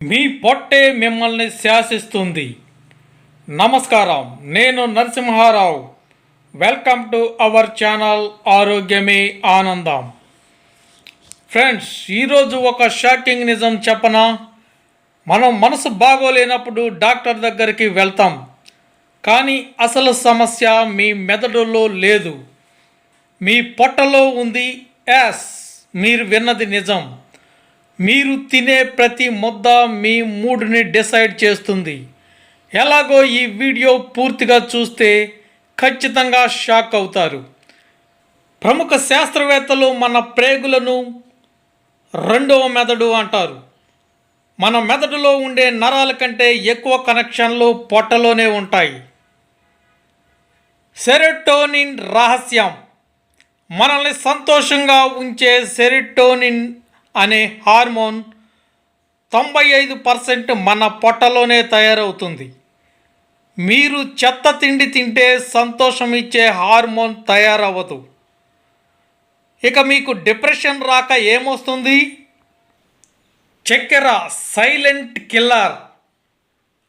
మీ పొట్టే మిమ్మల్ని శాసిస్తుంది. నమస్కారం, నేను Narasimharao. Welcome to our channel ఆరోగ్యమే ఆనందం. ఫ్రెండ్స్, ఈరోజు ఒక షాకింగ్ నిజం చెప్పనా? మనం మనసు బాగోలేనప్పుడు డాక్టర్ దగ్గరికి వెళ్తాం, కానీ అసలు సమస్య మీ మెదడులో లేదు, మీ పొట్టలో ఉంది. యాస్, మీరు విన్నది నిజం. మీరు తినే ప్రతి ముద్ద మీ మూడ్ని డిసైడ్ చేస్తుంది. ఎలాగో ఈ వీడియో పూర్తిగా చూస్తే ఖచ్చితంగా షాక్ అవుతారు. ప్రముఖ శాస్త్రవేత్తలు మన ప్రేగులను రెండవ మెదడు అంటారు. మన మెదడులో ఉండే నరాల కంటే ఎక్కువ కనెక్షన్లు పొట్టలోనే ఉంటాయి. సెరోటోనిన్ రహస్యం. మనల్ని సంతోషంగా ఉంచే సెరోటోనిన్ అనే హార్మోన్ 95% మన పొట్టలోనే తయారవుతుంది. మీరు చెత్త తిండి తింటే సంతోషం ఇచ్చే హార్మోన్ తయారవ్వదు. ఇక మీకు డిప్రెషన్ రాక ఏమొస్తుంది? చక్కెర సైలెంట్ కిల్లర్.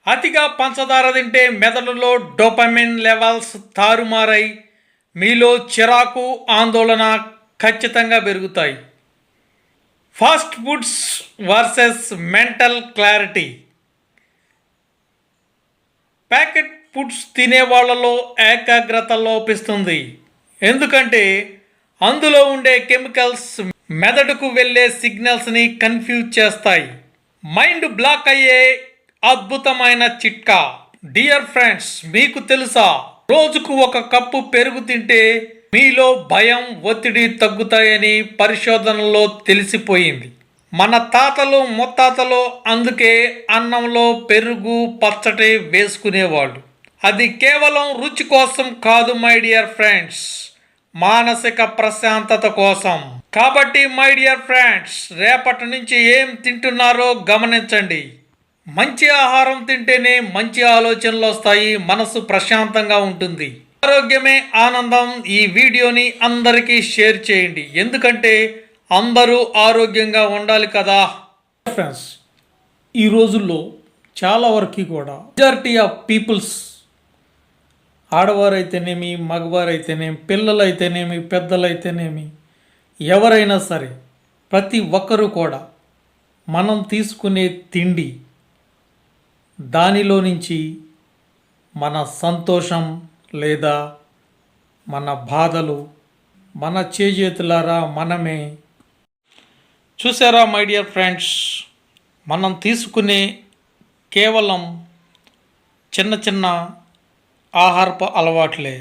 అతిగా పంచదార తింటే మెదడులో డోపమైన్ లెవెల్స్ తారుమారై మీలో చిరాకు, ఆందోళన ఖచ్చితంగా పెరుగుతాయి. Fast foods versus mental clarity. Packet foods తినే వాళ్ళలో ఏకాగ్రత లోపిస్తుంది, ఎందుకంటే అందులో ఉండే కెమికల్స్ మెదడుకు వెళ్ళే సిగ్నల్స్ని కన్ఫ్యూజ్ చేస్తాయి. మైండ్ బ్లాక్ అయ్యే అద్భుతమైన చిట్కా. డియర్ ఫ్రెండ్స్, మీకు తెలుసా, రోజుకు ఒక కప్పు పెరుగు తింటే మీలో భయం, ఒత్తిడి తగ్గుతాయని పరిశోధనలో తెలిసిపోయింది. మన తాతలు ముత్తాతలు అందుకే అన్నంలో పెరుగు, పచ్చడి వేసుకునేవాళ్ళు. అది కేవలం రుచి కోసం కాదు మై డియర్ ఫ్రెండ్స్, మానసిక ప్రశాంతత కోసం. కాబట్టి మై డియర్ ఫ్రెండ్స్, రేపటి నుంచి ఏం తింటున్నారో గమనించండి. మంచి ఆహారం తింటేనే మంచి ఆలోచనలు వస్తాయి, మనసు ప్రశాంతంగా ఉంటుంది. ఆరోగ్యమే ఆనందం. ఈ వీడియోని అందరికీ షేర్ చేయండి, ఎందుకంటే అందరూ ఆరోగ్యంగా ఉండాలి కదా. ఫ్రెండ్స్, ఈ రోజుల్లో చాలా వరకు కూడా మెజారిటీ ఆఫ్ పీపుల్స్, ఆడవారైతేనేమి, మగవారైతేనేమి, పిల్లలైతేనేమి, పెద్దలైతేనేమి, ఎవరైనా సరే ప్రతి ఒక్కరూ కూడా మనం తీసుకునే తిండి, దానిలో నుంచి మన సంతోషం లేదా మన బాధలు మన చేజేతులారా మనమే. చూసారా మై డియర్ ఫ్రెండ్స్, మనం తీసుకునే కేవలం చిన్న చిన్న ఆహారపు అలవాట్లే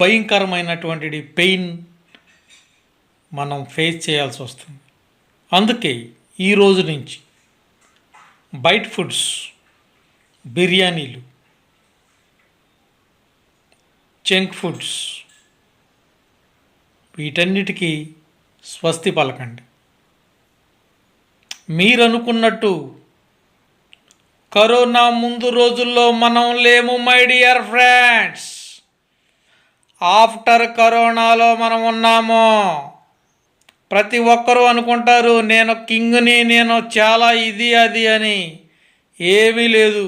భయంకరమైనటువంటి పెయిన్ మనం ఫేస్ చేయాల్సి వస్తుంది. అందుకే ఈరోజు నుంచి బయట ఫుడ్స్, బిర్యానీలు, జంక్ ఫుడ్స్, వీటన్నిటికీ స్వస్తి పలకండి. మీరనుకున్నట్టు కరోనా ముందు రోజుల్లో మనం లేము మై డియర్ ఫ్రెండ్స్. ఆఫ్టర్ కరోనాలో మనం ఉన్నాము. ప్రతి ఒక్కరూ అనుకుంటారు నేను కింగ్ని, నేను చాలా ఇది అది అని. ఏమీ లేదు.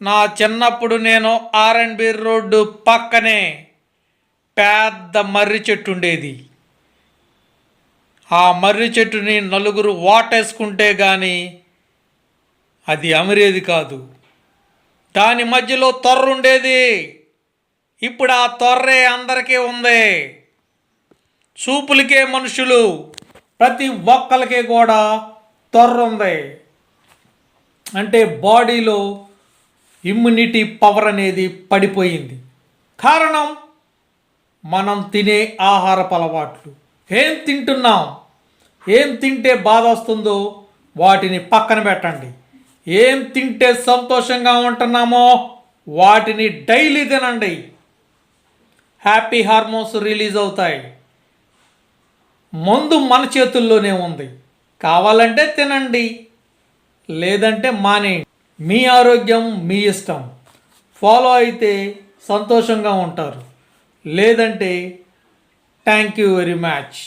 నా చిన్నప్పుడు నేను R&B రోడ్డు పక్కనే పెద్ద మర్రి చెట్టు ఉండేది. ఆ మర్రి చెట్టుని నలుగురు వాటేసుకుంటే కానీ అది అమిరేది కాదు. దాని మధ్యలో తొర్ర ఉండేది. ఇప్పుడు ఆ తొర్రే అందరికీ ఉంది. చూపులకే మనుషులు, ప్రతి ఒక్కరికి కూడా తొర్ర ఉంది. అంటే బాడీలో ఇమ్యూనిటీ పవర్ అనేది పడిపోయింది. కారణం మనం తినే ఆహారపు అలవాట్లు. ఏం తింటున్నాం, ఏం తింటే బాధ వస్తుందో వాటిని పక్కన పెట్టండి. ఏం తింటే సంతోషంగా ఉంటున్నామో వాటిని డైలీ తినండి. హ్యాపీ హార్మోన్స్ రిలీజ్ అవుతాయి. మందు మన చేతుల్లోనే ఉంది. కావాలంటే తినండి, లేదంటే మానేయండి. మీ ఆరోగ్యం మీ ఇష్టం. ఫాలో అయితే సంతోషంగా ఉంటారు, లేదంటే థ్యాంక్ యూ వెరీ మచ్.